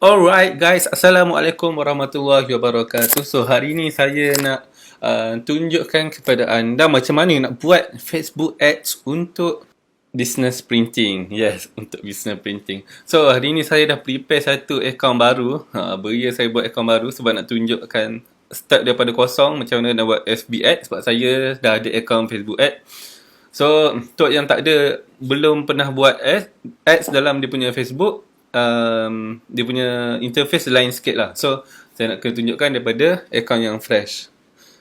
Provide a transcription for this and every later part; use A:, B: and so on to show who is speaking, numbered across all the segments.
A: Alright guys, Assalamualaikum warahmatullahi wabarakatuh. So hari ni saya nak tunjukkan kepada anda macam mana nak buat Facebook Ads untuk business printing. Yes, untuk business printing. So hari ni saya dah prepare satu akaun baru. Beria saya buat akaun baru sebab nak tunjukkan start daripada kosong macam mana nak buat FB Ads sebab saya dah ada akaun Facebook Ads. So untuk yang tak ada, belum pernah buat ads dalam dia punya Facebook, dia punya interface lain sikit lah. So saya nak kena tunjukkan daripada akaun yang fresh.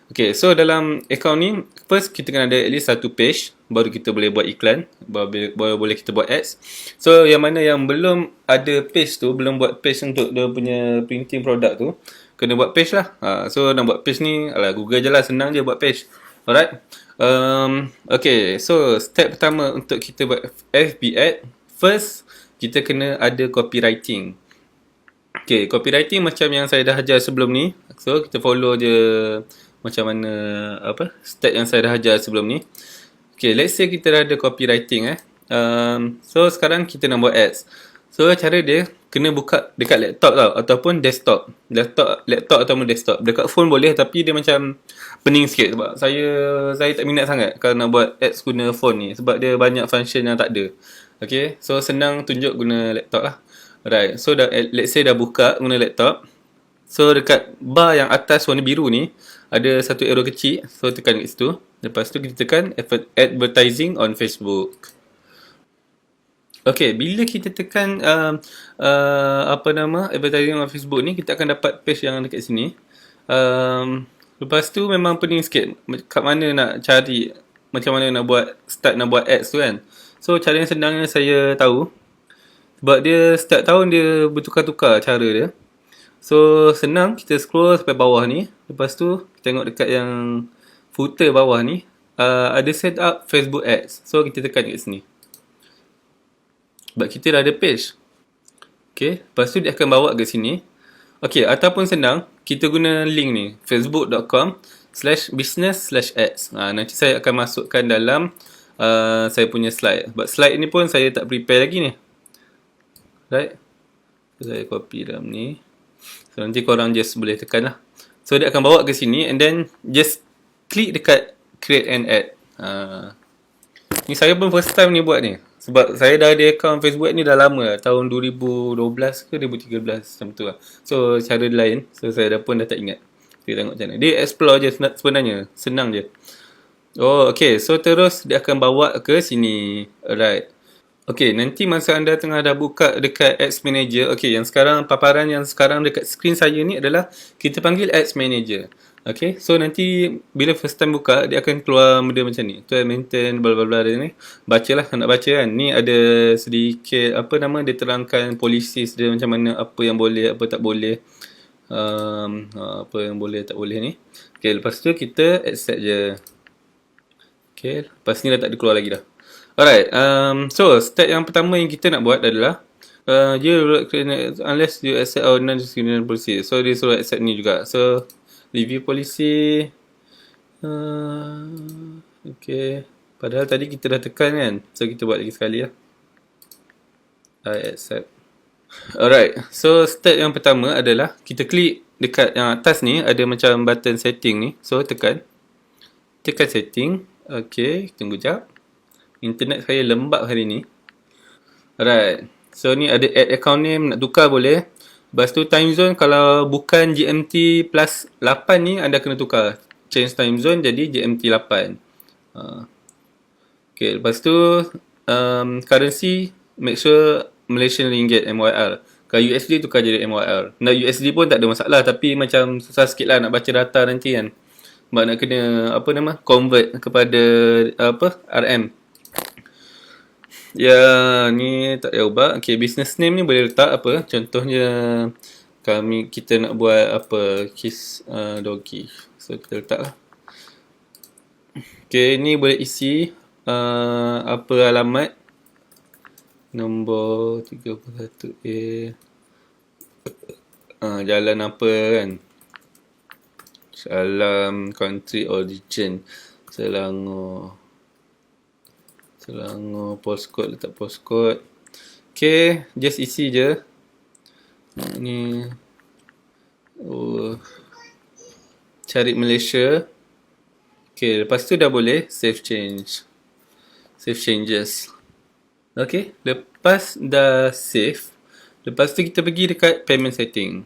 A: Okay, so dalam akaun ni, first kita kena ada at least satu page, baru kita boleh buat iklan, baru boleh kita buat ads. So yang mana yang belum ada page tu, belum buat page untuk dia punya printing produk tu, kena buat page lah. So nak buat page ni, Google je lah, senang je buat page. Alright. Okay, so step pertama untuk kita buat FB ad, first kita kena ada copywriting. Okay, copywriting macam yang saya dah ajar sebelum ni. So kita follow je macam mana step yang saya dah ajar sebelum ni. Okay, let's say kita dah ada copywriting so sekarang kita nak buat ads. So cara dia kena buka dekat laptop tau, ataupun desktop. Laptop ataupun desktop. Dekat phone boleh, tapi dia macam pening sikit sebab saya tak minat sangat kalau nak buat ads guna phone ni sebab dia banyak function yang tak ada. Okay, so senang tunjuk guna laptop lah. Right, so let's say dah buka guna laptop. So dekat bar yang atas warna biru ni ada satu arrow kecil, so tekan kat situ. Lepas tu kita tekan advertising on Facebook. Okay, bila kita tekan advertising on Facebook ni, kita akan dapat page yang dekat sini. Lepas tu memang pening sikit kat mana nak cari, macam mana nak buat, nak buat ads tu kan. So cara yang senangnya saya tahu, sebab dia setiap tahun dia bertukar-tukar cara dia. So senang, kita scroll sampai bawah ni. Lepas tu tengok dekat yang footer bawah ni, ada set up Facebook Ads. So kita tekan kat sini, sebab kita dah ada page. Okay, lepas tu dia akan bawa ke sini. Okay, ataupun senang, kita guna link ni, facebook.com/business/ads. Nanti saya akan masukkan dalam saya punya slide. Sebab slide ni pun saya tak prepare lagi ni. Right, saya copy dalam ni. So nanti korang just boleh tekan lah. So dia akan bawa ke sini, and then just klik dekat create an ad. Ni saya pun first time ni buat ni, sebab saya dah ada account Facebook ni dah lama, tahun 2012 ke 2013 macam tu lah. So cara dia lain, so saya pun dah tak ingat. Kita tengok macam mana. Dia explore je sebenarnya, senang je. Oh, okay, so terus dia akan bawa ke sini. Alright. Okay, nanti masa anda tengah dah buka dekat Ads Manager, okay, yang sekarang, paparan yang sekarang dekat screen saya ni adalah kita panggil Ads Manager. Okay, so nanti bila first time buka, dia akan keluar benda macam ni. Tu maintain, bla bla bla ni. Bacalah, nak baca kan. Ni ada sedikit, dia terangkan policies dia macam mana, apa yang boleh, apa tak boleh. Apa yang boleh, tak boleh ni. Okay, lepas tu kita accept je. Okay, lepas ni dah tak ada keluar lagi dah. Alright, so step yang pertama yang kita nak buat adalah unless you accept our non-discrimination policy. So dia suruh accept ni juga. So review policy. Okay, padahal tadi kita dah tekan kan. So kita buat lagi sekali lah. I accept. Alright, so step yang pertama adalah kita klik dekat yang atas ni, ada macam button setting ni. So tekan setting. Okay, tunggu jap. Internet saya lembab hari ni. Alright, so ni ada add account name, nak tukar boleh. Lepas tu time zone, kalau bukan GMT plus 8 ni, anda kena tukar, change time zone jadi GMT 8. Okay, lepas tu currency, make sure Malaysian Ringgit MYR. Kalau USD tukar jadi MYR. Nak USD pun tak ada masalah, tapi macam susah sikit lah nak baca data nanti kan. Sebab nak kena convert kepada RM. Ya, ni tak payah ubah. Okay, business name ni boleh letak apa. Contohnya kita nak buat Kiss Doggy. So kita letak lah. Okay, ni boleh isi apa alamat, nombor 31A, jalan apa kan, Salam country origin Selangor, postcode, letak postcode. Okay, just isi je. Ni cari Malaysia. Okay, lepas tu dah boleh save changes. Okay, lepas dah save, lepas tu kita pergi dekat payment setting.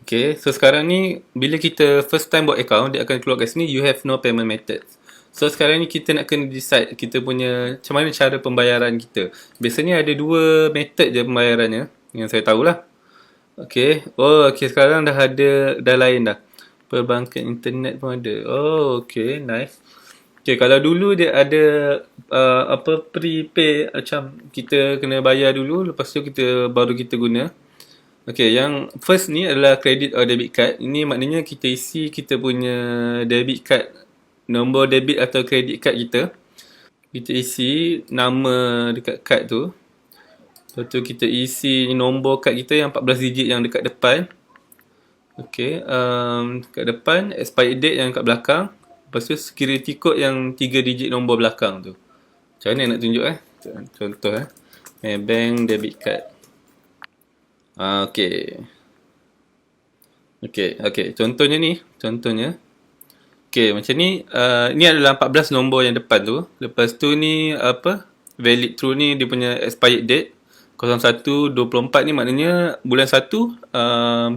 A: Okay, so sekarang ni bila kita first time buat account, dia akan keluar kat sini you have no payment methods. So sekarang ni kita nak kena decide kita punya macam mana cara pembayaran kita. Biasanya ada dua method je pembayarannya yang saya tahulah. Okay, okay, sekarang dah lain dah. Perbankan internet pun ada. Okay, nice. Okay, kalau dulu dia ada prepay, macam kita kena bayar dulu, lepas tu baru kita guna. Okay, yang first ni adalah credit or debit card. Ini maknanya kita isi kita punya debit card, nombor debit atau credit card kita. Kita isi nama dekat card tu. Lepas tu kita isi nombor card kita yang 14 digit yang dekat depan. Okay, dekat depan, expiry date yang kat belakang. Lepas tu security code yang 3 digit nombor belakang tu. Macam mana nak tunjuk Contoh Maybank debit card. Okay. Contohnya ni. Okay, macam ni. Ni adalah 14 nombor yang depan tu. Lepas tu ni valid true ni dia punya expired date 01/24 ni maknanya bulan 1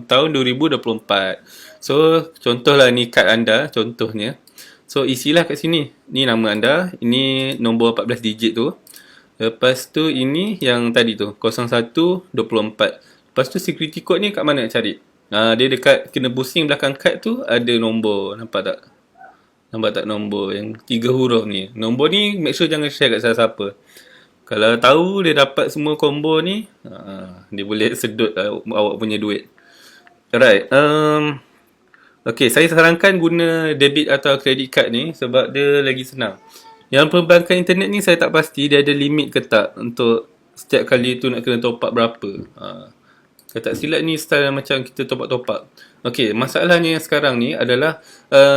A: tahun 2024. So contohlah ni kad anda contohnya. So isilah kat sini. Ni nama anda, ini nombor 14 digit tu. Lepas tu ini yang tadi tu 01/24. Lepas tu security code ni kat mana nak cari? Dia dekat kena pusing belakang kad tu ada nombor. Nampak tak? Nombor yang 3 huruf ni. Nombor ni make sure jangan share kat siapa-siapa. Kalau tahu dia dapat semua combo ni, dia boleh sedut awak punya duit. Alright. Okay, saya sarankan guna debit atau credit card ni sebab dia lagi senang. Yang perbankan internet ni saya tak pasti dia ada limit ke tak untuk setiap kali tu nak kena top up berapa. Kalau tak silap ni style macam kita top up. Okay, masalahnya yang sekarang ni adalah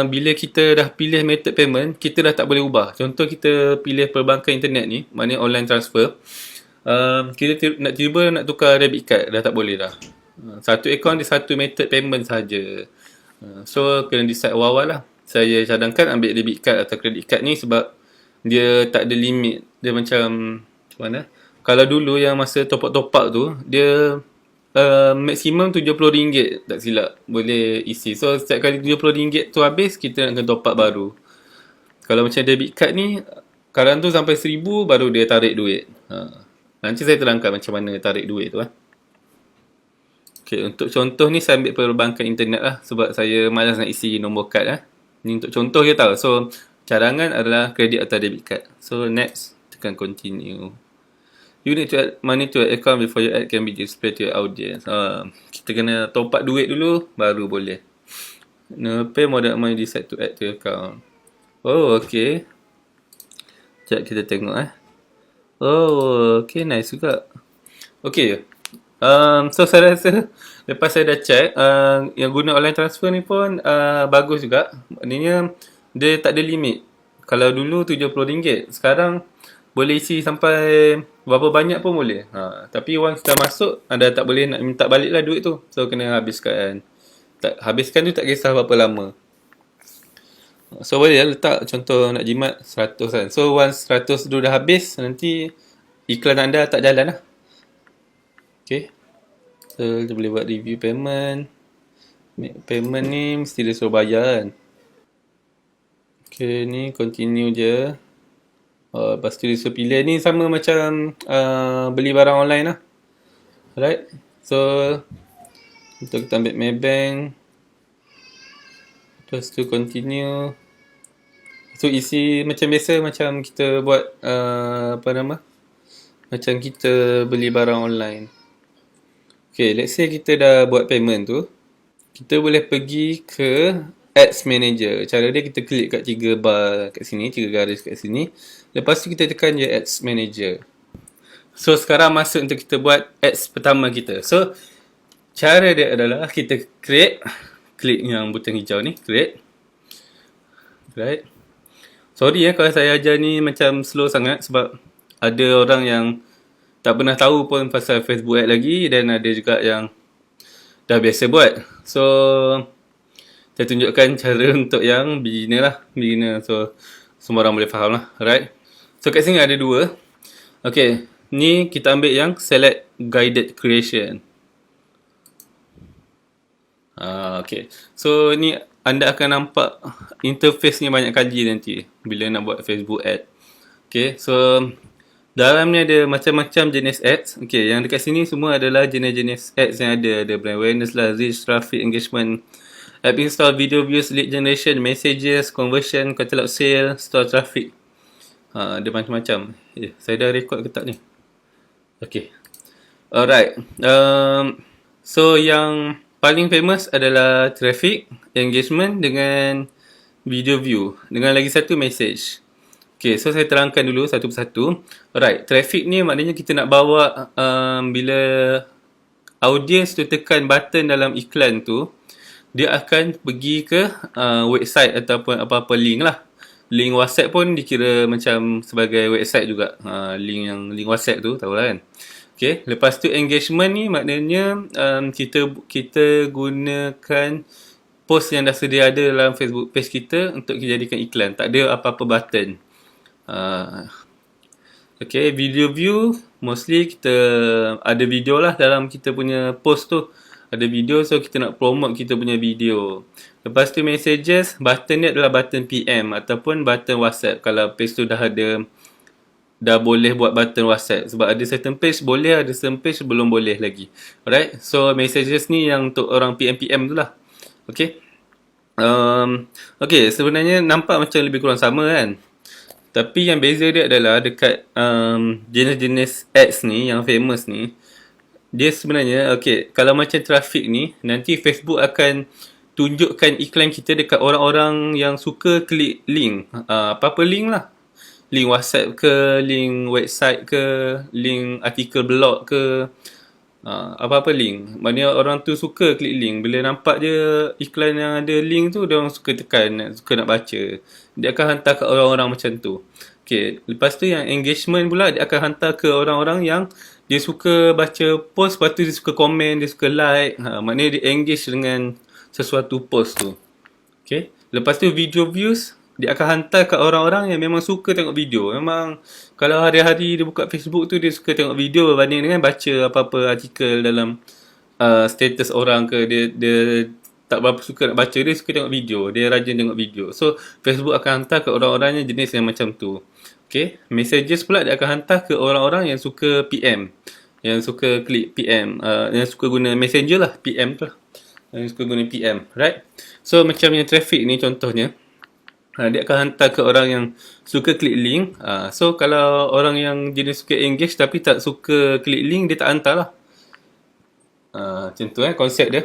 A: bila kita dah pilih method payment, kita dah tak boleh ubah. Contoh kita pilih perbankan internet ni, maknanya online transfer. Kita nak tiba nak tukar debit card, dah tak boleh dah. Satu akaun dia satu method payment saja. So kena decide awal-awal lah. Saya cadangkan ambil debit card atau credit card ni sebab dia tak ada limit. Dia macam mana? Kalau dulu yang masa top up tu, dia maksimum RM70 tak silap boleh isi. So setiap kali RM70 tu habis, kita nak kena top up baru. Kalau macam debit card ni, kadang tu sampai RM1,000 baru dia tarik duit. Nanti saya terangkan macam mana tarik duit tu. Okay, untuk contoh ni saya ambil perbankan internet lah sebab saya malas nak isi nombor kad Ni untuk contoh je tau. So cadangan adalah kredit atau debit card. So next, tekan continue. You need to add money to your account before your ad can be displayed to your audience. Kita kena top up duit dulu baru boleh. No pay more than money decide to add to your account. Okay. Sekejap kita tengok okay, nice juga. Okay. So saya rasa lepas saya dah check, yang guna online transfer ni pun bagus juga. Maknanya dia tak ada limit. Kalau dulu RM70, sekarang boleh isi sampai berapa banyak pun boleh. Tapi once dah masuk, anda tak boleh nak minta balik lah duit tu. So kena habiskan. Habiskan tu tak kisah berapa lama. So boleh letak contoh nak jimat 100 kan. So once 100 tu dah habis, nanti iklan anda tak jalan lah. Okay. So dia boleh buat review payment. Payment ni mesti dia suruh bayar kan. Okay, ni continue je. Lepas tu dia suruh pilih. Ni sama macam beli barang online lah. Alright. So untuk kita ambil Maybank. Lepas tu continue. So isi macam biasa, macam kita buat macam kita beli barang online. Okay, let's say kita dah buat payment tu. Kita boleh pergi ke Ads Manager. Cara dia kita klik kat 3 bar kat sini, 3 garis kat sini. Lepas tu kita tekan je Ads Manager. So sekarang masuk untuk kita buat ads pertama kita. So cara dia adalah kita create, klik yang butang hijau ni, create. Right. Sorry kalau saya ajar ni macam slow sangat sebab ada orang yang tak pernah tahu pun pasal Facebook ad lagi, dan ada juga yang dah biasa buat. So saya tunjukkan cara untuk yang beginner lah. Beginner, so semua orang boleh faham lah. Alright. So kat sini ada dua. Okay, ni kita ambil yang select guided creation. Okay. So ni anda akan nampak interface ni banyak kali nanti bila nak buat Facebook ad. Okay, so dalam ni ada macam-macam jenis ads. Okay, yang dekat sini semua adalah jenis-jenis ads yang ada. Ada brand awareness lah, reach, traffic, engagement, app install, video views, lead generation, messages, conversion, catalog sale, store traffic. Ada macam-macam. Saya dah record ke tak ni? Okay. Alright. So yang paling famous adalah traffic, engagement dengan video view. Dengan lagi satu message. Okay, so saya terangkan dulu satu persatu. Alright, traffic ni maknanya kita nak bawa bila audience tu tekan button dalam iklan tu, dia akan pergi ke website ataupun apa-apa link lah. Link WhatsApp pun dikira macam sebagai website juga. Link WhatsApp tu, tahulah kan. Okay, lepas tu engagement ni maknanya kita gunakan post yang dah sedia ada dalam Facebook page kita untuk kita jadikan iklan. Tak ada apa-apa button. Okay, video view mostly kita ada video lah dalam kita punya post tu. Ada video, so kita nak promote kita punya video. Lepas tu messages, button ni adalah button PM ataupun button WhatsApp. Kalau page tu dah boleh buat button WhatsApp. Sebab ada certain page boleh, ada certain page belum boleh lagi. Alright, so messages ni yang untuk orang PM tu lah. Okay. Okay, sebenarnya nampak macam lebih kurang sama kan. Tapi yang beza dia adalah dekat jenis-jenis ads ni yang famous ni, dia sebenarnya, okay, kalau macam traffic ni, nanti Facebook akan tunjukkan iklan kita dekat orang-orang yang suka klik link. Apa-apa link lah. Link WhatsApp ke, link website ke, link artikel blog ke, apa-apa link. Maknanya orang tu suka klik link. Bila nampak dia iklan yang ada link tu, dia orang suka tekan, suka nak baca. Dia akan hantar ke orang-orang macam tu. Okay, lepas tu yang engagement pula, dia akan hantar ke orang-orang yang dia suka baca post, lepas tu dia suka komen, dia suka like. Maknanya dia engage dengan sesuatu post tu. Okay, lepas tu video views, dia akan hantar ke orang-orang yang memang suka tengok video. Memang kalau hari-hari dia buka Facebook tu, dia suka tengok video berbanding dengan baca apa-apa artikel dalam status orang ke. Dia tak berapa suka nak baca, dia suka tengok video. Dia rajin tengok video. So Facebook akan hantar ke orang-orang yang jenis yang macam tu. Okay, messages pula dia akan hantar ke orang-orang yang suka PM, yang suka klik PM, yang suka guna messenger lah, PM tu lah, yang suka guna PM, right? So macam yang traffic ni contohnya, dia akan hantar ke orang yang suka klik link. So kalau orang yang jenis suka engage tapi tak suka klik link, dia tak hantar lah. Macam tu konsep dia.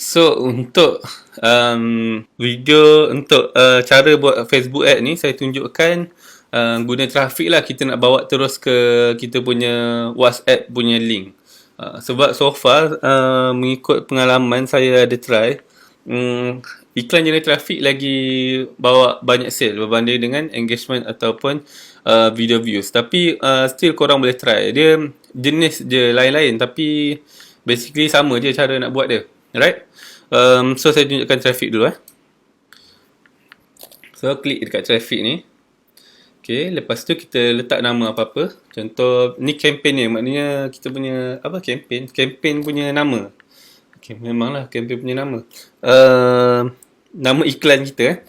A: So untuk video untuk cara buat Facebook ad ni, saya tunjukkan guna traffic lah. Kita nak bawa terus ke kita punya WhatsApp punya link. Sebab so far mengikut pengalaman saya ada try, iklan jenis traffic lagi bawa banyak sale berbanding dengan engagement ataupun video views. Tapi still korang boleh try. Dia jenis je lain-lain tapi basically sama je cara nak buat dia. Alright. So saya tunjukkan traffic dulu So klik dekat traffic ni. Okay, lepas tu kita letak nama apa-apa. Contoh ni campaign ni, maknanya kita punya apa campaign punya nama. Okay, memanglah campaign punya nama. Nama iklan kita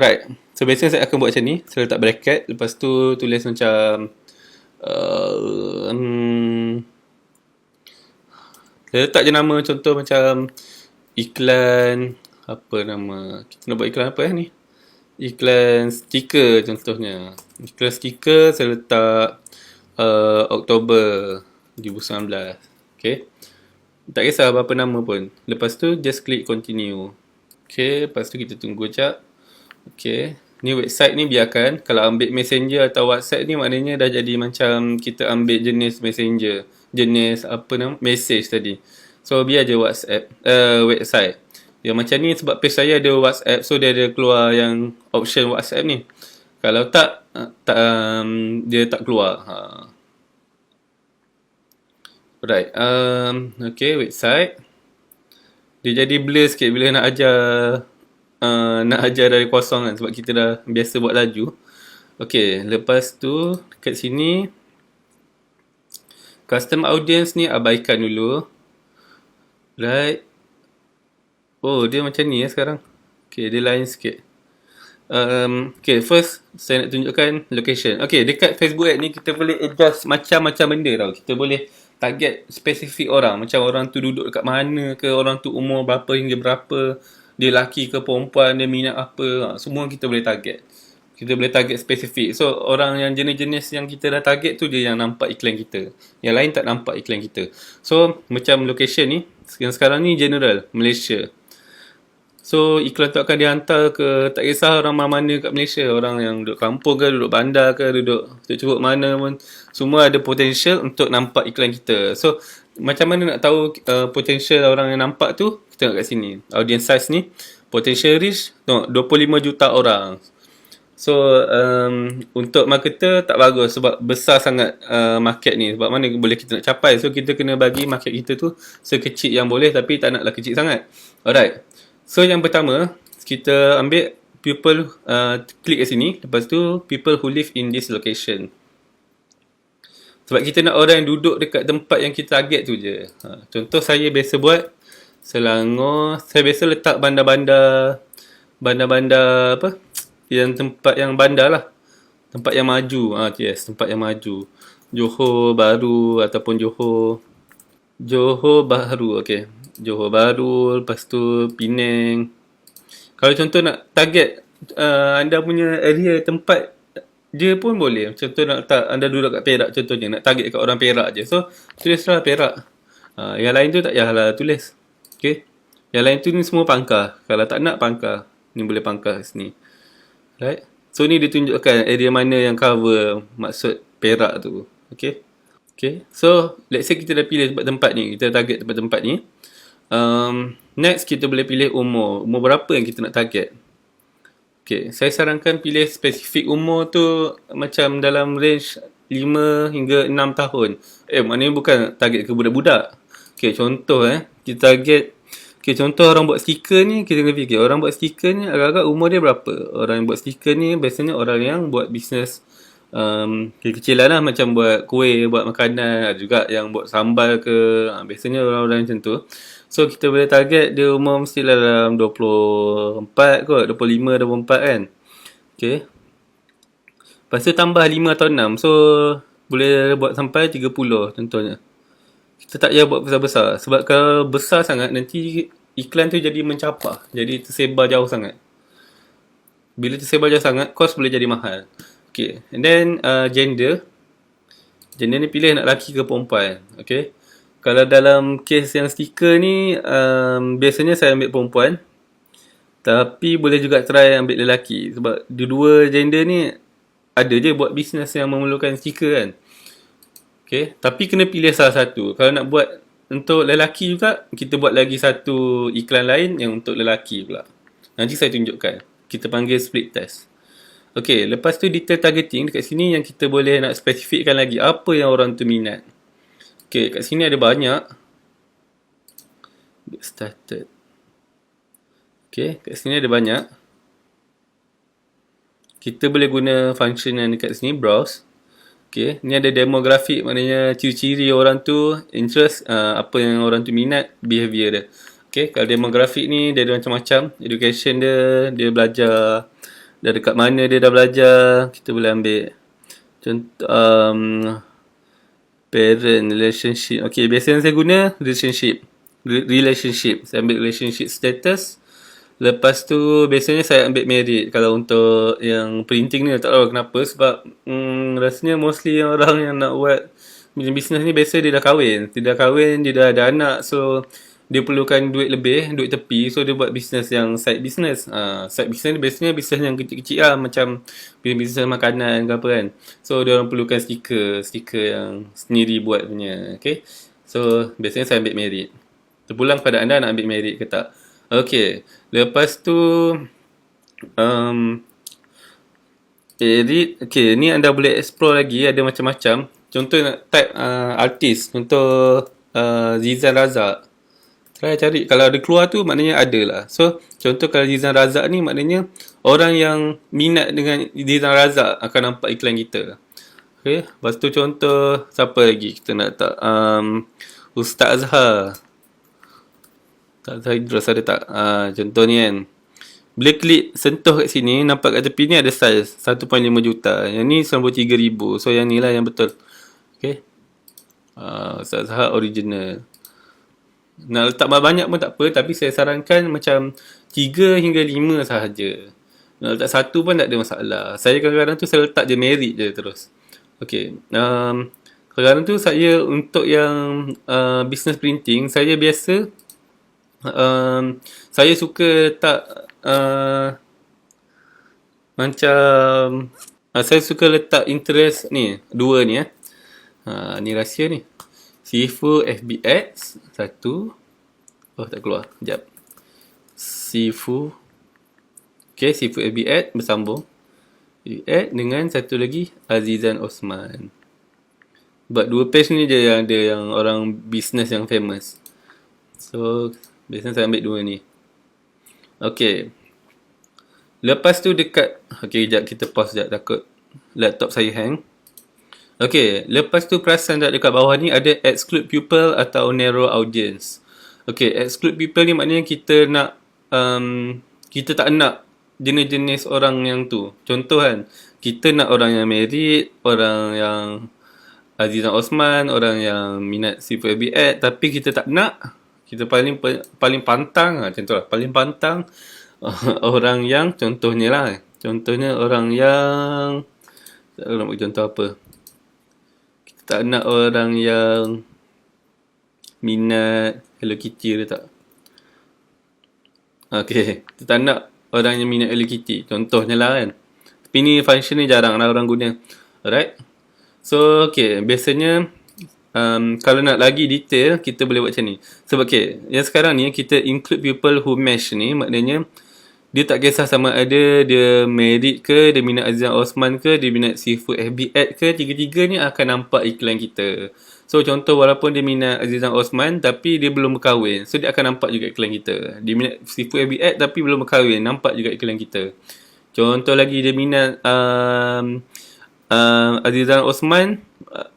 A: right. So biasanya saya akan buat macam ni. Saya letak bracket, lepas tu tulis macam saya letak je nama, contoh macam iklan apa nama, kita nak buat iklan apa ni, iklan stiker contohnya. Iklan stiker saya letak Oktober 2019. Okay, tak kisah apa nama pun. Lepas tu just klik continue. Okay, lepas tu kita tunggu sekejap. Okay, ni website ni biarkan. Kalau ambil messenger atau WhatsApp ni, maknanya dah jadi macam kita ambil jenis messenger, jenis apa nama, message tadi. So biar je WhatsApp, website. Yang macam ni sebab page saya ada WhatsApp, so dia ada keluar yang option WhatsApp ni. Kalau dia tak keluar. Alright, okay, website. Dia jadi blur sikit bila nak ajar dari kosong kan, sebab kita dah biasa buat laju. Okay, lepas tu kat sini custom audience ni abaikan dulu. Right. Oh, dia macam ni sekarang. Okay, dia lain sikit. Okay, first saya nak tunjukkan location. Okay, dekat Facebook Ad ni kita boleh adjust macam-macam benda tau. Kita boleh target spesifik orang. Macam orang tu duduk dekat mana ke, orang tu umur berapa hingga berapa, dia lelaki ke perempuan, dia minat apa. Semua kita boleh target. Kita boleh target spesifik. So, orang yang jenis-jenis yang kita dah target tu dia yang nampak iklan kita. Yang lain tak nampak iklan kita. So, macam location ni, yang sekarang ni general, Malaysia. So, iklan tu akan dihantar ke, tak kisah orang mana-mana kat Malaysia. Orang yang duduk kampung ke, duduk bandar ke, duduk curug mana pun. Semua ada potential untuk nampak iklan kita. So, macam mana nak tahu potential orang yang nampak tu? Kita tengok kat sini. Audience size ni, potential reach, tengok 25 juta orang. So, untuk marketer tak bagus sebab besar sangat market ni. Sebab mana boleh kita nak capai. So, kita kena bagi market kita tu sekecil yang boleh tapi tak naklah kecil sangat. Alright. So, yang pertama, kita ambil people, klik kat sini. Lepas tu, people who live in this location. Sebab kita nak orang yang duduk dekat tempat yang kita target tu je. Contoh saya biasa buat Selangor. Saya biasa letak bandar-bandar apa? Yang tempat yang bandar lah. Tempat yang maju. Yes, tempat yang maju. Johor Bahru ataupun Johor Bahru. Okay. Johor Bahru, lepas tu Penang. Kalau contoh nak target anda punya area tempat dia pun boleh. Contoh nak letak anda duduk kat Perak contohnya. Nak target kat orang Perak je. So, tulislah Perak. Yang lain tu tak payahlah tulis. Okay. Yang lain tu ni semua pangkar. Kalau tak nak pangkar. Ni boleh pangkar sini. Right. So, ni ditunjukkan area mana yang cover maksud Perak tu. Okay. Okay. So, let's say kita dah pilih tempat ni. Kita target tempat ni. Next, kita boleh pilih umur. Umur berapa yang kita nak target. Okay. Saya sarankan pilih spesifik umur tu macam dalam range 5 hingga 6 tahun. Maknanya bukan target ke budak-budak. Okay, contoh kita target. Okay, contoh orang buat stiker ni, kita kena fikir. Orang buat stiker ni, agak-agak umur dia berapa? Orang yang buat stiker ni, biasanya orang yang buat bisnes kecil-kecilan lah. Macam buat kuih, buat makanan. Ada juga yang buat sambal ke. Biasanya orang-orang macam tu. So, kita boleh target dia umur mesti dalam 24 kot. 25, 24 kan. Okay. Lepas tu tambah 5 atau 6. So, boleh buat sampai 30 contohnya. Kita tak payah buat besar-besar. Sebab kalau besar sangat, nanti iklan tu jadi mencapah. Jadi tersebar jauh sangat. Bila tersebar jauh sangat, kos boleh jadi mahal. Okay. And then, gender. Gender ni pilih nak lelaki ke perempuan. Okay. Kalau dalam kes yang stiker ni, biasanya saya ambil perempuan. Tapi boleh juga try ambil lelaki. Sebab dua gender ni, ada je buat bisnes yang memerlukan stiker kan. Okay. Tapi kena pilih salah satu. Kalau nak buat untuk lelaki juga, kita buat lagi satu iklan lain yang untuk lelaki pula. Nanti saya tunjukkan. Kita panggil split test. Okay. Lepas tu detail targeting. Dekat sini yang kita boleh nak spesifikkan lagi. Apa yang orang tu minat. Okay. Kat sini ada banyak. Get started. Okay. Kat sini ada banyak. Kita boleh guna function yang dekat sini. Browse. Okay, ni ada demografik, maknanya ciri-ciri orang tu, interest, apa yang orang tu minat, behavior dia. Okay, kalau demografik ni, dia ada macam-macam. Education dia belajar, dah dekat mana dia dah belajar, kita boleh ambil. Contoh, parent, relationship. Okay, biasanya saya guna relationship. Saya ambil relationship status. Lepas tu biasanya saya ambil merit. Kalau untuk yang printing ni tak tahu kenapa. Sebab rasanya mostly orang yang nak buat bisnes ni biasa dia dah kahwin. Dia dah ada anak. So dia perlukan duit lebih, duit tepi. So dia buat bisnes yang side business. Side business ni biasanya bisnes yang kecil-kecil lah. Macam bisnes makanan ke apa kan. So dia orang perlukan stiker yang sendiri buat punya. Okay. So biasanya saya ambil merit. Terpulang pada anda nak ambil merit ke tak. Okay. Lepas tu edit. Okay, ni anda boleh explore lagi. Ada macam-macam. Contoh nak type artis. Contoh Zizan Razak. Try cari, kalau ada keluar tu maknanya ada lah. So contoh kalau Zizan Razak ni maknanya orang yang minat dengan Zizan Razak akan nampak iklan kita. Okay, lepas tu contoh siapa lagi kita nak letak, Ustaz Azhar. Ustaz Azhar Idrus ada tak? Contoh ni kan, bila klik sentuh kat sini, nampak kat tepi ni ada saiz 1.5 juta. Yang ni 93,000. So yang ni lah yang betul. Okay, Ustaz Azhar original. Nak letak banyak pun tak apa, tapi saya sarankan macam 3 hingga 5 sahaja. Nak letak satu pun tak ada masalah. Saya kadang-kadang tu saya letak je merit je terus. Okay, kadang-kadang tu saya untuk yang business printing, saya biasa saya suka letak macam saya suka letak interest ni, dua ni ni rahsia ni. Sifu FBX satu. Oh tak keluar. Sekejap. Sifu. Okay, Sifu FBX bersambung. FBX dengan satu lagi Azizan Osman. Buat dua page ni je yang ada yang orang business yang famous. So biasanya saya ambil dua ni. Okay. Lepas tu dekat, okay sekejap kita pause sekejap, takut laptop saya hang. Okay, lepas tu perasan tak dekat bawah ni ada exclude people atau narrow audience. Okay, exclude people ni maknanya kita nak kita tak nak jenis-jenis orang yang tu. Contoh kan, kita nak orang yang merit, orang yang Azizan Osman, orang yang minat Sifu FBX, tapi kita tak nak, kita paling pantang contoh lah, paling pantang orang yang contohnya lah, contohnya orang yang, tak nak bagi contoh apa, kita tak nak orang yang minat Hello Kitty ke tak. Okay, kita tak nak orang yang minat Hello Kitty, contohnya lah kan. Tapi ni function ni jarang lah orang guna. Alright. So okay, biasanya kalau nak lagi detail, kita boleh buat macam ni. Sebab okay, yang sekarang ni kita include people who mesh ni, maknanya dia tak kisah sama ada dia merit ke, dia minat Azizan Osman ke, dia minat Sifu FBX ke, tiga-tiga ni akan nampak iklan kita. So contoh, walaupun dia minat Azizan Osman tapi dia belum berkahwin, so dia akan nampak juga iklan kita. Dia minat Sifu FBX tapi belum berkahwin, nampak juga iklan kita. Contoh lagi, dia minat Azizan Osman,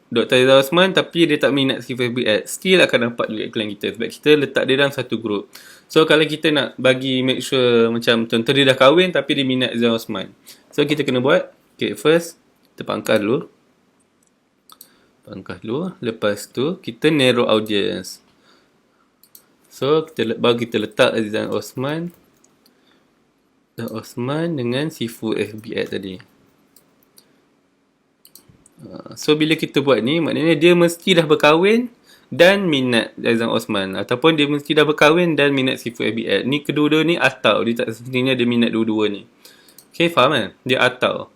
A: Dr. Azizan Osman, tapi dia tak minat Sifu FBX, still akan nampak juga iklan kita. Sebab kita letak dia dalam satu group. So kalau kita nak bagi make sure, macam contoh dia dah kahwin tapi dia minat Azizan Osman, so kita kena buat, okay, first kita pangkas dulu. Lepas tu kita narrow audience. So baru kita letak Azizan Osman dengan Sifu FBX tadi. So bila kita buat ni, maknanya dia mesti dah berkahwin dan minat Azizan Osman, ataupun dia mesti dah berkahwin dan minat Sifu FBX. Ni kedua-dua ni atau dia tak semestinya dia minat dua-dua ni. Okay, faham kan? Dia atau.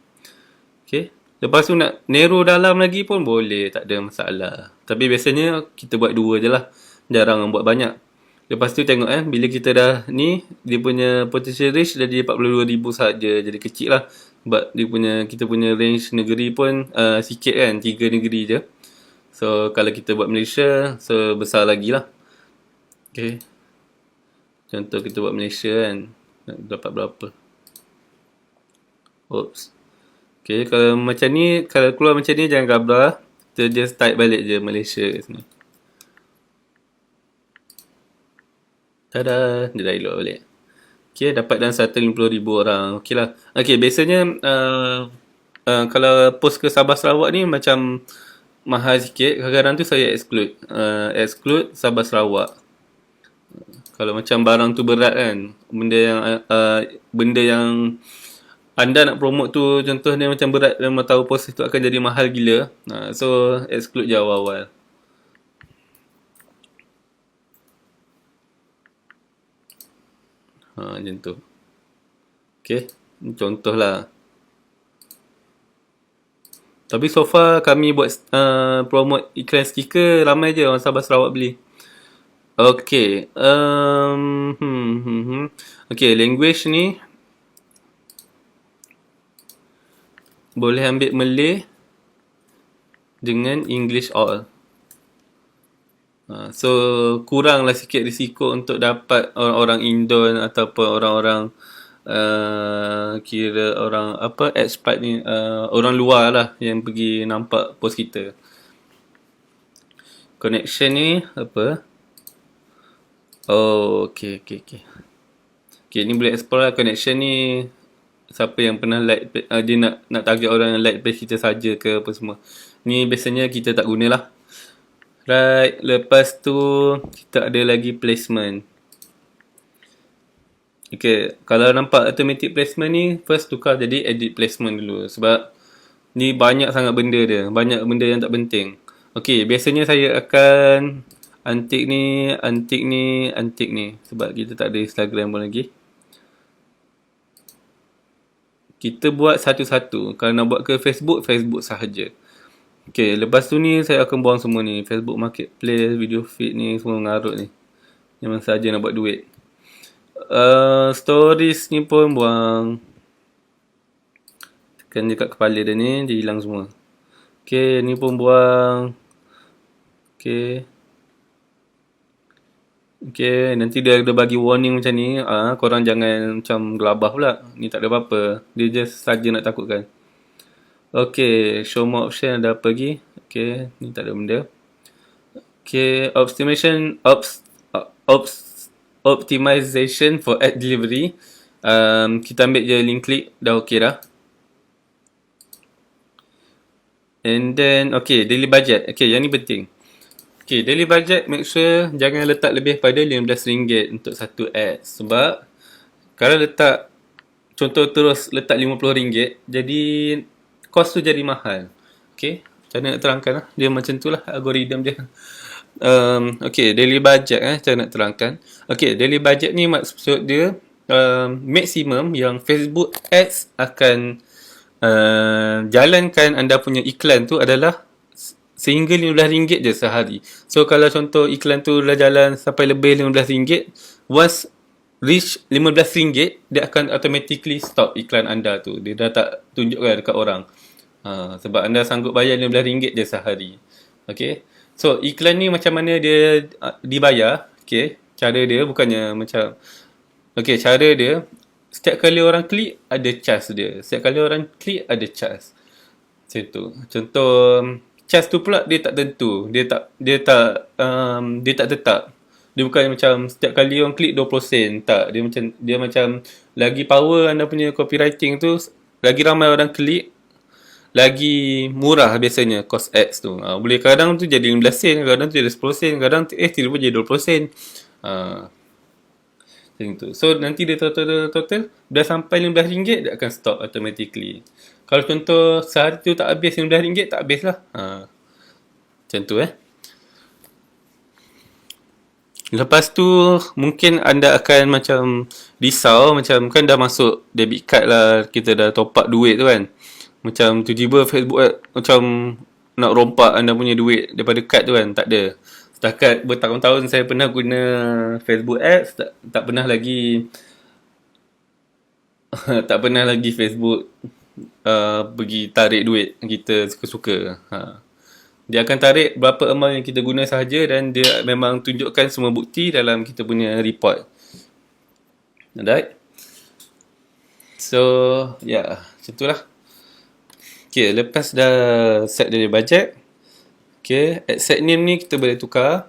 A: Okay. Lepas tu nak narrow dalam lagi pun boleh, tak ada masalah. Tapi biasanya kita buat dua je lah, jarang buat banyak. Lepas tu tengok bila kita dah ni, dia punya potential reach dah jadi 42,000 saja, jadi kecil lah. Sebab kita punya range negeri pun sikit kan, 3 negeri je. So kalau kita buat Malaysia, so besar lagi lah. Okay, contoh kita buat Malaysia kan, nak dapat berapa. Oops. Okay, kalau macam ni, kalau keluar macam ni jangan gabra. Kita just type balik je Malaysia kat sini. Tada, dia dah elok balik. Okay, dapat dalam 150,000 orang. Okay lah. Okay, biasanya kalau post ke Sabah Sarawak ni macam mahal sikit. Kadang-kadang tu saya exclude Sabah Sarawak. Kalau macam barang tu berat kan, benda yang anda nak promote tu, contoh dia macam berat, dan tahu post tu akan jadi mahal gila. So exclude je awal-awal. Macam tu. Okay, contoh lah. Tapi so far kami buat promote iklan stiker, ramai je orang Sabah Sarawak beli. Okay. Okay, language ni boleh ambil Malay dengan English all. So kuranglah sikit risiko untuk dapat orang-orang Indon ataupun orang-orang kira orang apa expat ni, orang luar lah yang pergi nampak post kita. Connection ni apa? Oh, okay, okay, okay. Okay, ni boleh explore lah. Connection ni siapa yang pernah like, dia nak target orang yang like page kita saja ke apa semua. Ni biasanya kita tak guna lah. Right, lepas tu kita ada lagi placement. Okay, kalau nampak automatic placement ni, first tukar jadi edit placement dulu. Sebab ni banyak sangat benda dia. Banyak benda yang tak penting. Okay, biasanya saya akan antik ni, antik ni, antik ni. Sebab kita tak ada Instagram pun lagi. Kita buat satu-satu. Kalau nak buat ke Facebook, Facebook sahaja. Okay, lepas tu ni saya akan buang semua ni. Facebook Marketplace, video feed ni, semua mengarut ni. Memang saja nak buat duit. Stories ni pun buang. Tekan dekat kepala dia ni, dia hilang semua. Okay, ni pun buang. Okay. Okay, nanti dia ada bagi warning macam ni. Korang jangan macam gelabah pula. Ni tak ada apa-apa. Dia just saja nak takutkan. Okay, show more option ada apa lagi? Okay, ni tak ada benda. Okay, optimization for ad delivery. Kita ambil je link click, dah okay dah. And then, okay, daily budget. Okay, yang ni penting. Okay, daily budget, make sure jangan letak lebih pada RM15 untuk satu ad. Sebab, kalau letak, contoh terus letak RM50, jadi, kos tu jadi mahal. Okay, macam mana nak terangkan lah. Dia macam tu lah, algoritma dia. Okay, daily budget macam nak terangkan. Okay, daily budget ni maksud dia, maksimum yang Facebook Ads akan jalankan anda punya iklan tu adalah sehingga RM15 je sehari. So kalau contoh iklan tu dah jalan sampai lebih RM15, once reach RM15, dia akan automatically stop iklan anda tu. Dia dah tak tunjukkan dekat orang. Sebab anda sanggup bayar RM15 je sehari. Okay. So iklan ni macam mana dia dibayar? Okay. Cara dia bukannya macam, okay, cara dia, setiap kali orang klik ada charge dia. Setiap kali orang klik ada charge. Macam tu. Contoh charge tu pula dia tak tentu. Dia tak tetap. Dia bukan macam setiap kali orang klik 20 sen. Tak, dia macam lagi power anda punya copywriting tu, lagi ramai orang klik, lagi murah biasanya cost ads tu. Boleh kadang tu jadi 15 sen, kadang tu jadi 10 sen, kadang tiba-tiba jadi 20 sen. Macam tu. So nanti dia total dah sampai RM15, dia akan stop automatically. Kalau contoh sehari tu tak habis RM15, tak habis lah. Macam tu Lepas tu mungkin anda akan macam risau, macam kan dah masuk debit card lah, kita dah top up duit tu kan. Macam tiba-tiba Facebook macam nak rompak anda punya duit daripada kad tu kan. Tak ada. Setakat bertahun-tahun saya pernah guna Facebook Ads, tak pernah lagi tak pernah lagi Facebook pergi tarik duit kita suka-suka. Dia akan tarik berapa amount yang kita guna sahaja, dan dia memang tunjukkan semua bukti dalam kita punya report. Alright. So, macam itulah. Okay, lepas dah set dari budget, okay, ad set name ni kita boleh tukar.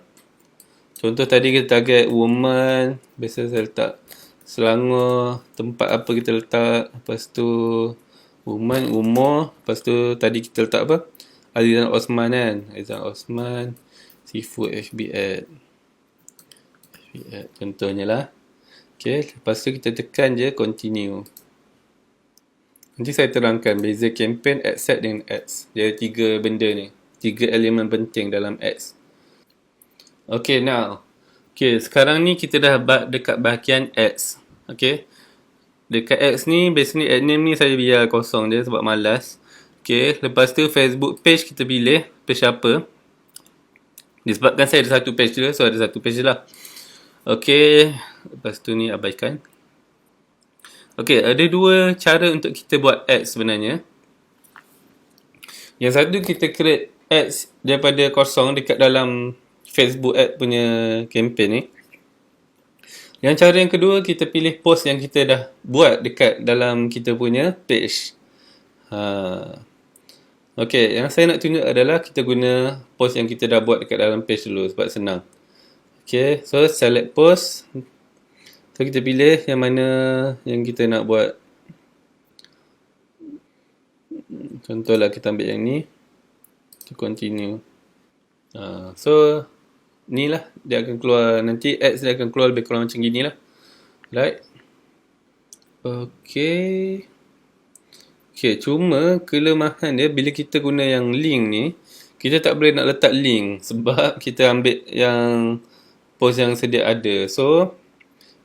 A: Contoh tadi kita target woman, biasa saya letak Selangor, tempat apa kita letak, lepas tu woman, umur, lepas tu tadi kita letak apa? Azizan Osman kan, Azizan Osman, seafood FB ad. Contohnya lah. Okay, lepas tu kita tekan je continue. Nanti saya terangkan beza campaign, ad set dengan ads. Dia ada 3 benda ni. 3 elemen penting dalam ads. Okay, now. Okay, sekarang ni kita dah dekat bahagian ads. Okay. Dekat ads ni, biasanya ad name ni saya biar kosong je sebab malas. Okay, lepas tu Facebook page kita pilih. Page apa. Disebabkan saya ada satu page je, so ada satu page je lah. Okay, lepas tu ni abaikan. Okay, ada 2 cara untuk kita buat ads sebenarnya. Yang satu, kita create ads daripada kosong dekat dalam Facebook ad punya campaign ni. Yang cara yang kedua, kita pilih post yang kita dah buat dekat dalam kita punya page. Okay, yang saya nak tunjuk adalah kita guna post yang kita dah buat dekat dalam page dulu sebab senang. Okay, so select post. So kita pilih yang mana yang kita nak buat. Contohlah kita ambil yang ni. Kita continue. So ni lah dia akan keluar, nanti ads dia akan keluar lebih kurang macam gini lah. Right. Okay. Okay, cuma kelemahan dia bila kita guna yang link ni, kita tak boleh nak letak link sebab kita ambil yang post yang sedia ada. So,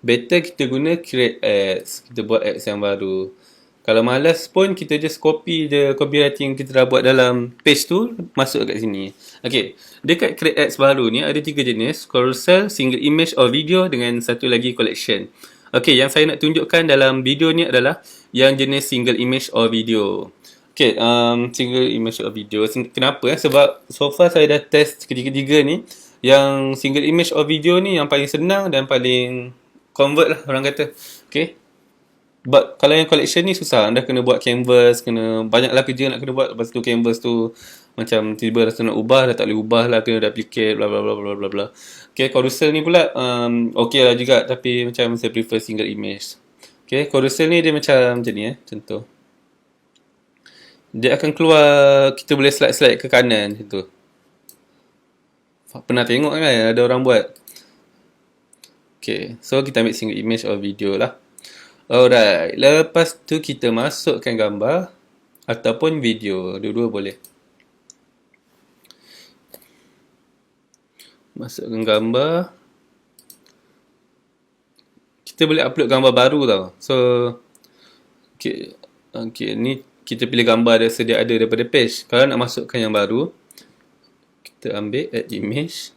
A: better kita guna create ads. Kita buat ads yang baru. Kalau malas pun, kita just copy je copywriting kita dah buat dalam page tu, masuk kat sini. Okay, dekat create ads baru ni ada 3 jenis: carousel, single image or video dengan satu lagi collection. Okay, yang saya nak tunjukkan dalam video ni adalah yang jenis single image or video. Okay, single image or video. Kenapa? Sebab so far saya dah test ketiga-tiga ni. Yang single image or video ni yang paling senang dan paling convert lah orang kata. Okay. But kalau yang collection ni susah. Anda kena buat canvas, kena banyaklah kerja nak kena buat. Lepas tu canvas tu macam tiba rasa nak ubah, dah tak boleh ubah lah, kena duplicate, bla bla bla bla bla bla. Okay, carousel ni pula okay lah juga, tapi macam saya prefer single image. Okay, carousel ni dia macam ni contoh. Dia akan keluar, kita boleh slide-slide ke kanan macam tu. Pernah tengok kan ada orang buat. Okay, so kita ambil single image or video lah. Alright, lepas tu kita masukkan gambar ataupun video, dua-dua boleh. Masukkan gambar. Kita boleh upload gambar baru tau. So, okay, ni kita pilih gambar yang sedia ada daripada page. Kalau nak masukkan yang baru, kita ambil add image.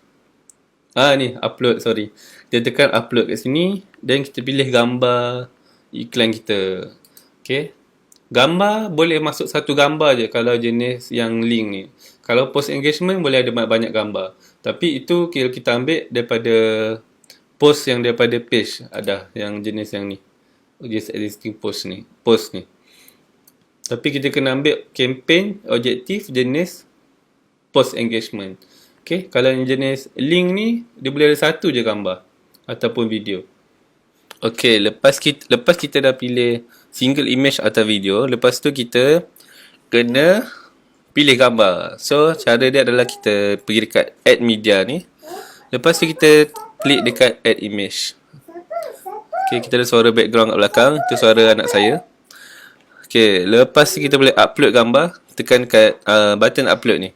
A: Ni upload, sorry. Kita tekan upload kat sini dan kita pilih gambar iklan kita. Okay. Gambar boleh masuk satu gambar je kalau jenis yang link ni. Kalau post engagement boleh ada banyak gambar. Tapi itu kita ambil daripada post yang daripada page. Ada yang jenis yang ni. Just existing post ni. Tapi kita kena ambil campaign, objektif, jenis post engagement. Okay. Kalau yang jenis link ni, dia boleh ada satu je gambar ataupun video. Okay, lepas kita dah pilih single image atau video, lepas tu kita kena pilih gambar. So, cara dia adalah kita pergi dekat add media ni. Lepas tu kita klik dekat add image. Okay, kita ada suara background kat belakang. Itu suara anak saya. Okay, lepas tu kita boleh upload gambar. Tekan kat button upload ni.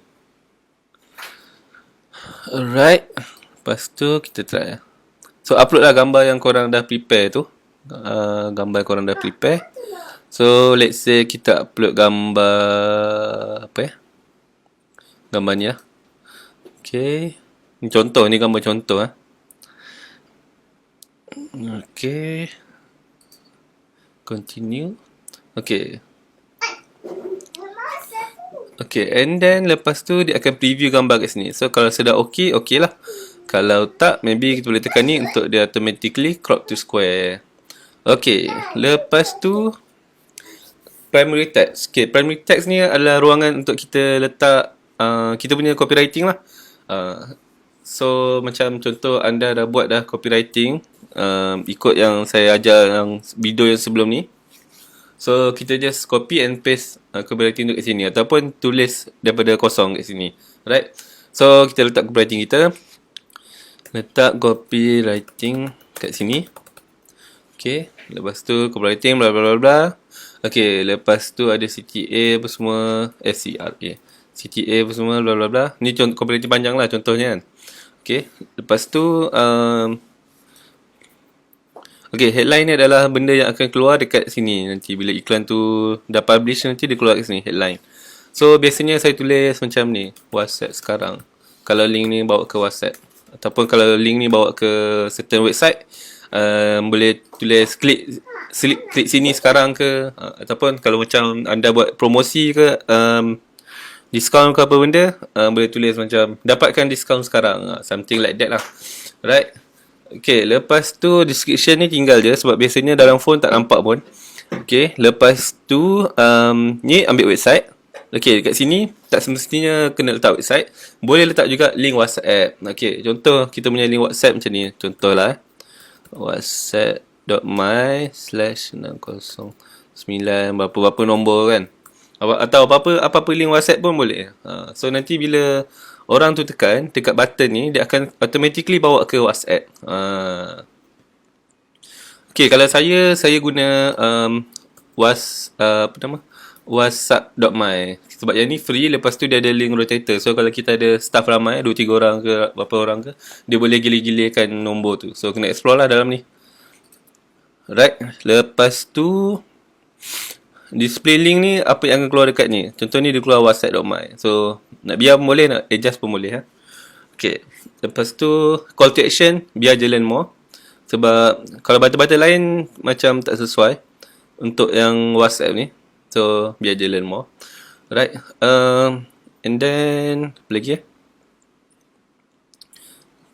A: Alright. Lepas tu kita try. So, upload lah gambar yang korang dah prepare tu. Gambar yang korang dah prepare. So, let's say kita upload gambar gambar ni lah. Okay. Ni contoh, ni gambar contoh . Okay. Continue. Okay. Okay, and then lepas tu dia akan preview gambar kat sini. So, kalau sudah okay, okay lah. Kalau tak, maybe kita boleh tekan ni untuk dia automatically crop to square. Okay, lepas tu primary text. Okay, primary text ni adalah ruangan untuk kita letak kita punya copywriting lah. So, macam contoh anda dah buat dah copywriting ikut yang saya ajar yang video yang sebelum ni. So, kita just copy and paste copywriting tu kat sini ataupun tulis daripada kosong kat sini. Right? So, kita letak copywriting kita. Letak copywriting kat sini. Okay. Lepas tu copywriting bla bla bla bla. Okay. Lepas tu ada CTA apa semua. CRA. CTA apa semua bla bla bla. Ni contoh copywriting panjang lah contohnya kan. Okay. Lepas tu okay. Headline ni adalah benda yang akan keluar dekat sini nanti. Bila iklan tu dah publish nanti dia keluar kat sini. Headline. So biasanya saya tulis macam ni. WhatsApp sekarang. Kalau link ni bawa ke WhatsApp. Ataupun kalau link ni bawa ke certain website, boleh tulis klik sini sekarang ke. Ataupun kalau macam anda buat promosi ke, diskaun ke apa benda, boleh tulis macam dapatkan diskaun sekarang, something like that lah. Right. Okay, lepas tu description ni tinggal je sebab biasanya dalam phone tak nampak pun. Okay, lepas tu ni ambil website. Okay, dekat sini tak semestinya kena letak website. Boleh letak juga link WhatsApp. Okay, contoh kita punya link WhatsApp macam ni. Contohlah whatsapp.my/609 berapa-berapa nombor kan. Atau apa-apa link WhatsApp pun boleh. So nanti bila orang tu tekan dekat button ni, dia akan automatically bawa ke WhatsApp. Okay, kalau saya guna apa nama? whatsapp.my. Sebab yang ni free, lepas tu dia ada link rotator. So kalau kita ada staff ramai, 2-3 orang ke berapa orang ke, dia boleh gilir-gilirkan nombor tu. So kena explore lah dalam ni. Right, lepas tu display link ni apa yang akan keluar dekat ni. Contoh ni dia keluar whatsapp.my. So nak biar pun boleh, nak adjust pun boleh. Okay, lepas tu call to action, biar je learn more. Sebab kalau button-button lain macam tak sesuai untuk yang WhatsApp ni. So biar je learn more. Right, and then apa lagi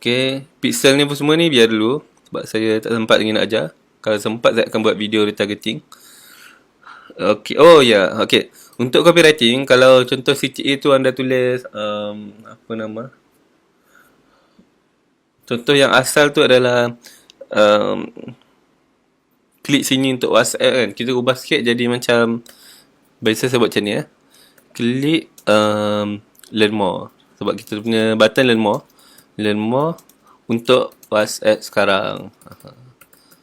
A: Okay, pixel ni pun semua ni biar dulu sebab saya tak sempat lagi nak ajar. Kalau sempat saya akan buat video retargeting. Okay, oh ya, yeah. Okay, untuk copywriting, kalau contoh CTA tu anda tulis apa nama, contoh yang asal tu adalah klik sini untuk WhatsApp kan. Kita ubah sikit jadi macam, biasa saya buat macam ni klik learn more. Sebab kita punya button learn more. Learn more untuk WhatsApp sekarang.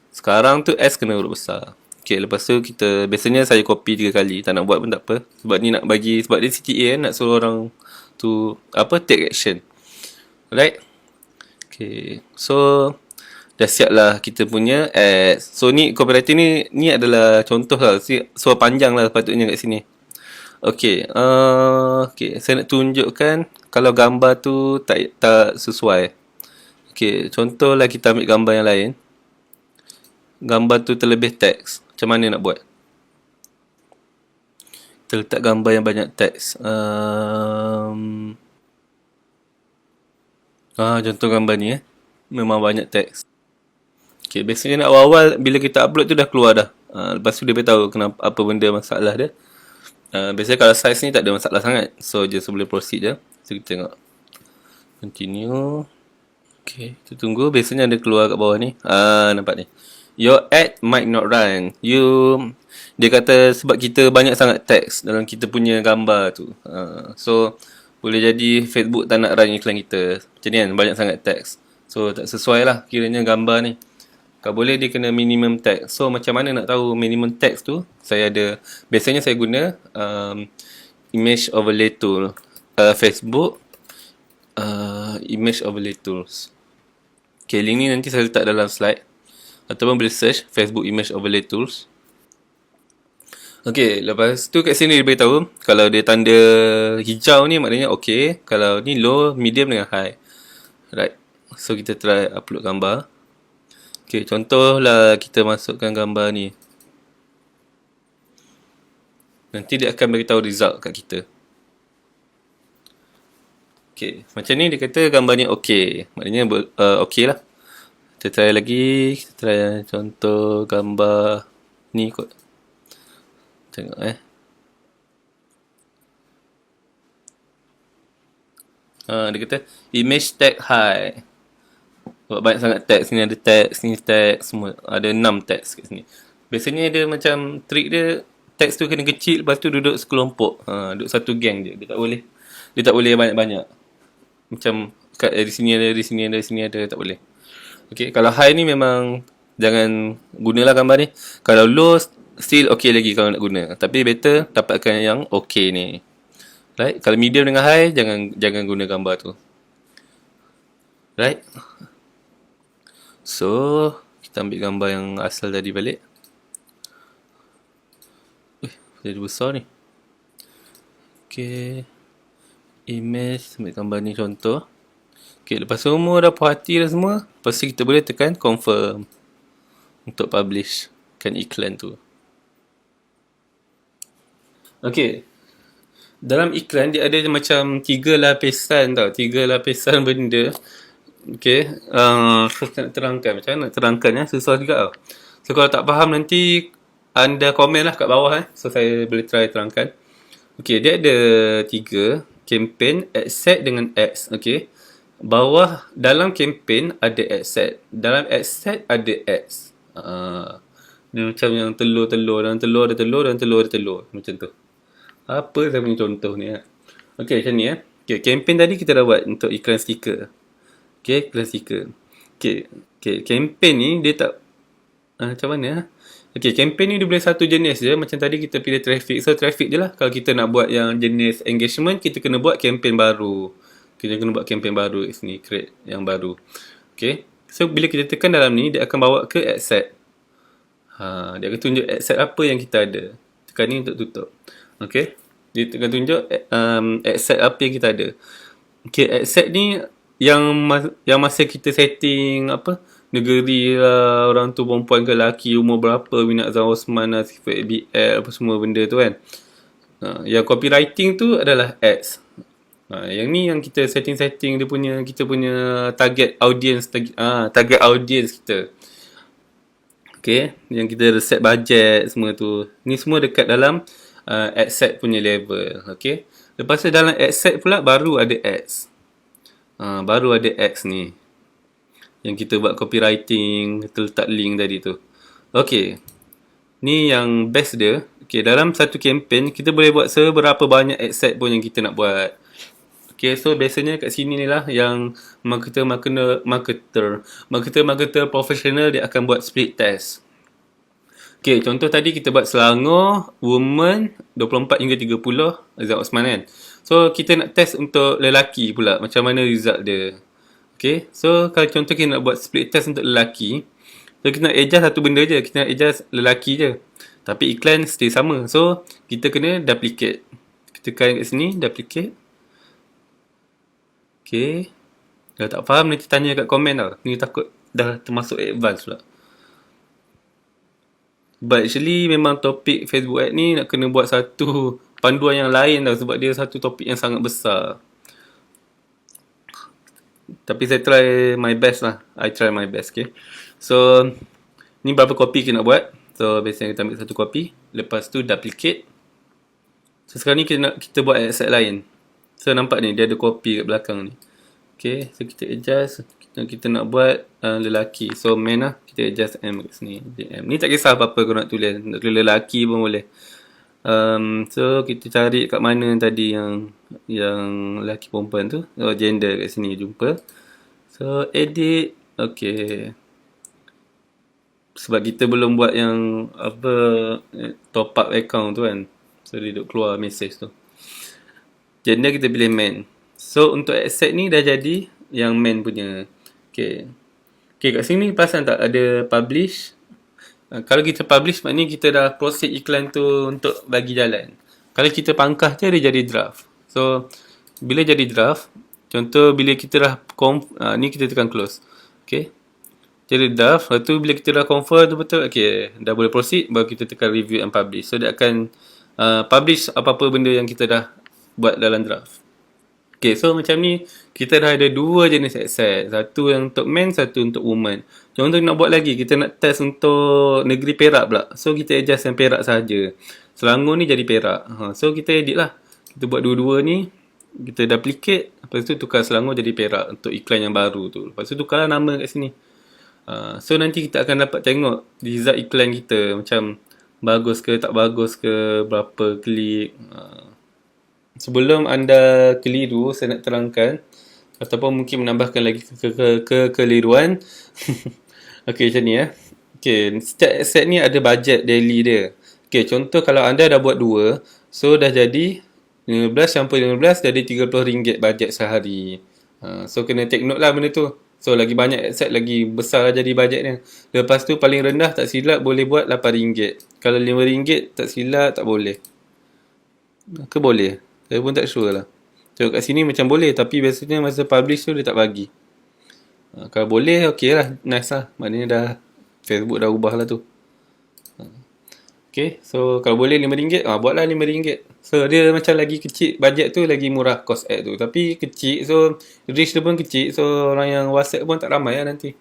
A: Sekarang tu S kena huruf besar. Okay, lepas tu kita, biasanya saya copy 3 kali. Tak nak buat pun tak apa. Sebab ni nak bagi, sebab dia CTA kan, nak suruh orang tu take action. Right. Okay, so dah siap lah kita punya ads. So ni copywriting ni adalah contoh lah. So panjang lah patutnya kat sini. Okay, okay, saya nak tunjukkan kalau gambar tu tak sesuai. Okay, contohlah kita ambil gambar yang lain. Gambar tu terlebih teks. Macam mana nak buat? Kita letak gambar yang banyak teks. Contoh gambar ni memang banyak teks. Okay, biasanya nak awal-awal bila kita upload tu dah keluar dah. Lepas tu dia beritahu kenapa, apa benda masalah dia. Biasanya kalau size ni tak ada masalah sangat. So just boleh proceed je. So kita tengok. Continue. Okay, kita tunggu. Biasanya ada keluar kat bawah ni. Nampak ni. Your ad might not run. Dia kata sebab kita banyak sangat teks dalam kita punya gambar tu. So boleh jadi Facebook tak nak run iklan kita. Macam ni kan, banyak sangat teks. So tak sesuai lah kiranya gambar ni. Kalau boleh dia kena minimum text. So macam mana nak tahu minimum text tu? Biasanya saya guna image overlay tool. Facebook image overlay tools. Okay, link ni nanti saya letak dalam slide. Ataupun boleh search Facebook image overlay tools. Okay, lepas tu kat sini dia beritahu kalau dia tanda hijau ni maknanya okay. Kalau ni low, medium dengan high. Right. So kita try upload gambar. Okay, contohlah kita masukkan gambar ni. Nanti dia akan beritahu result kat kita. Okay, macam ni dia kata gambar ni okay. Maknanya okay lah. Kita try lagi. Kita try contoh gambar ni kot. Tengok dia kata image tag high. Sebab banyak sangat teks. Sini ada teks, sini teks, semua. Ada 6 teks kat sini. Biasanya dia macam trik dia, teks tu kena kecil, lepas tu duduk sekelompok. Duduk satu geng je. Dia tak boleh banyak-banyak. Macam di sini ada, di sini ada, di sini ada, tak boleh. Okay, kalau high ni memang jangan gunalah gambar ni. Kalau low, still okay lagi kalau nak guna. Tapi better dapatkan yang okay ni. Right? Kalau medium dengan high, jangan guna gambar tu. Right? So, kita ambil gambar yang asal tadi balik. Jadi besar ni. Okay. Image, ambil gambar ni contoh. Okay, lepas semua dah puas hati dah semua, lepas tu kita boleh tekan confirm untuk publishkan iklan tu. Okay. Dalam iklan dia ada macam 3 lapisan tau. 3 lapisan benda. Okay. So saya nak terangkan. Macam mana nak terangkan ya? Susah juga tau. So kalau tak faham nanti anda komen lah kat bawah So saya boleh try terangkan. Okay, dia ada 3 campaign, ad set dengan ads. Okay. Bawah dalam campaign ada ad set. Dalam ad set ada ads. Dia macam yang telur-telur. Dalam telur ada telur, dalam telur ada telur. Macam tu. Apa saya punya contoh ni Okay, macam ni Okay, campaign tadi kita dah buat untuk iklan stiker. Okay, iklan stiker. Okay, campaign ni dia tak macam mana Okay, campaign ni dia boleh satu jenis je. Macam tadi kita pilih traffic. So, traffic je lah. Kalau kita nak buat yang jenis engagement, kita kena buat campaign baru. Kita kena buat campaign baru kat sini. Create yang baru. Okay. So, bila kita tekan dalam ni, dia akan bawa ke ad set. Dia akan tunjuk ad set apa yang kita ada. Tekan ni untuk tutup. Okay. Dia akan tunjuk ad set apa yang kita ada. Okay, ad set ni yang masa kita setting negeri lah, orang tu perempuan ke lelaki, umur berapa, minat Zan Osman lah, sifat ABL, apa semua benda tu kan. Yang copywriting tu adalah ads. Yang ni yang kita setting dia punya, kita punya target audience, target audience kita. Okay, yang kita set budget semua tu. Ni semua dekat dalam ad set punya level. Okay. Lepas tu dalam ad set pula baru ada ads. Baru ada ads ni. Yang kita buat copywriting, kita letak link tadi tu. Okay. Ni yang best dia. Okay, dalam satu campaign, kita boleh buat seberapa banyak ad set pun yang kita nak buat. Okay, so biasanya kat sini ni lah yang marketer profesional dia akan buat split test. Okay, contoh tadi kita buat Selangor, woman 24 hingga 30, Zan Osman kan. So, kita nak test untuk lelaki pula, macam mana result dia. Okay, so kalau contoh kita nak buat split test untuk lelaki, so kita nak adjust satu benda je, kita nak adjust lelaki je. Tapi iklan stay sama. So, kita kena duplicate. Kita tekan kat sini, duplicate. Okay. Kalau tak faham, nanti tanya kat komen tau. Ni takut dah termasuk advance pula. But actually, memang topik Facebook ad ni nak kena buat satu panduan yang lain tau. Sebab dia satu topik yang sangat besar. Tapi saya try my best lah. I try my best, okay. So, ni berapa copy kita nak buat. So, biasanya kita ambil satu copy. Lepas tu, duplicate. So, sekarang ni kita buat ad set lain. So, nampak ni, dia ada copy kat belakang ni. Okay, so kita adjust. Kita nak buat lelaki. So, man lah. Kita adjust M kat sini. JM. Ni tak kisah apa-apa kau nak tulis. Nak tulis lelaki pun boleh. So, kita cari kat mana tadi yang lelaki perempuan tu. So, gender kat sini jumpa. So, edit. Okay. Sebab kita belum buat yang top up account tu kan. So, dia duduk keluar message tu. Gender kita pilih man. So, untuk accept ni dah jadi yang man punya. Okay. Okay, kat sini perasan tak ada publish. Kalau kita publish, maknanya kita dah proceed iklan tu untuk bagi jalan. Kalau kita pangkah je, dia jadi draft. So, bila jadi draft, contoh bila kita dah ni kita tekan close. Okay. Jadi draft. Lepas tu bila kita dah confirm tu betul, okay, dah boleh proceed, baru kita tekan review and publish. So, dia akan publish apa-apa benda yang kita dah buat dalam draft. Okay, so macam ni, kita dah ada 2 jenis ad set. Satu yang untuk men, satu untuk woman. Contoh nak buat lagi, kita nak test untuk negeri Perak pula. So, kita adjust yang Perak saja. Selangor ni jadi Perak. So, kita edit lah. Kita buat dua-dua ni. Kita duplicate. Lepas tu tukar Selangor jadi Perak untuk iklan yang baru tu. Lepas tu tukarlah nama kat sini. So, nanti kita akan dapat tengok result iklan kita. Macam bagus ke, tak bagus ke, berapa klik. Sebelum anda keliru, saya nak terangkan ataupun mungkin menambahkan lagi kekeliruan. Okey, macam ni Okey, setiap asset ni ada bajet daily dia. Okey, contoh kalau anda dah buat 2, so dah jadi 15 campur 15 jadi RM30 bajet sehari. So kena take note lah benda tu. So lagi banyak asset lagi besar lah jadi bajetnya. Lepas tu paling rendah tak silap boleh buat RM8. Kalau RM5 tak silap tak boleh. Ke boleh? Saya pun tak sure lah. So kat sini macam boleh, tapi biasanya masa publish tu dia tak bagi. Kalau boleh, okey lah. Nice lah. Maknanya dah Facebook dah ubah lah tu. Okay, so kalau boleh RM5, buatlah RM5. So dia macam lagi kecil, bajet tu lagi murah cost ad tu. Tapi kecil, so reach dia pun kecil. So orang yang WhatsApp pun tak ramai lah nanti.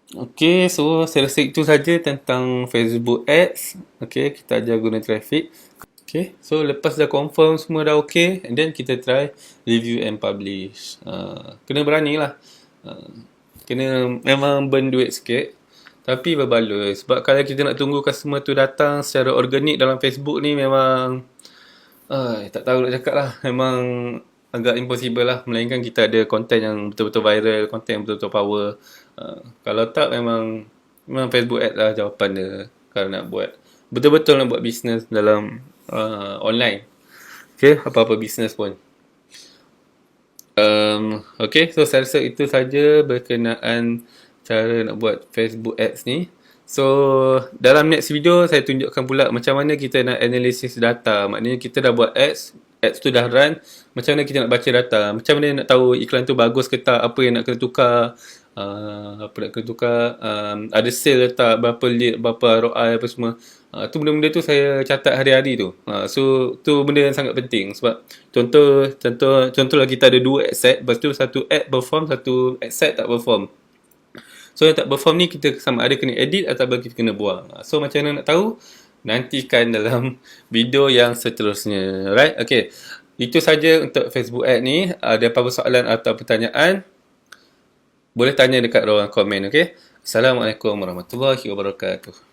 A: Okay, so saya rasa itu saja tentang Facebook Ads. Okay, kita ajar guna traffic. Okay, so lepas dah confirm semua dah okay, and then kita try review and publish. Kena berani lah. Kena memang burn duit sikit. Tapi berbaloi. Sebab kalau kita nak tunggu customer tu datang secara organik dalam Facebook ni memang tak tahu nak cakap lah. Memang agak impossible lah. Melainkan kita ada konten yang betul-betul viral, konten yang betul-betul power. Kalau tak memang Facebook ad lah jawapan dia kalau nak buat. Betul-betul nak buat bisnes dalam online. Okay, apa-apa bisnes pun. Okay, so saya rasa itu saja berkenaan cara nak buat Facebook Ads ni. So, dalam next video saya tunjukkan pula macam mana kita nak analisis data. Maknanya kita dah buat ads tu dah run, macam mana kita nak baca data, macam mana nak tahu iklan tu bagus ke tak, apa yang nak kena tukar, ada sale tak, berapa lead, berapa ROI, apa semua. Tu benda-benda tu saya catat hari-hari tu. So tu benda yang sangat penting sebab contohlah kita ada dua ad set, lepas tu satu ad perform, satu ad set tak perform. So yang tak perform ni kita sama ada kena edit atau kita kena buang. So macam mana nak tahu? Nantikan dalam video yang seterusnya. Right? Okay. Itu saja untuk Facebook ad ni. Ada apa-apa soalan atau pertanyaan, boleh tanya dekat ruang komen. Okay? Assalamualaikum warahmatullahi wabarakatuh.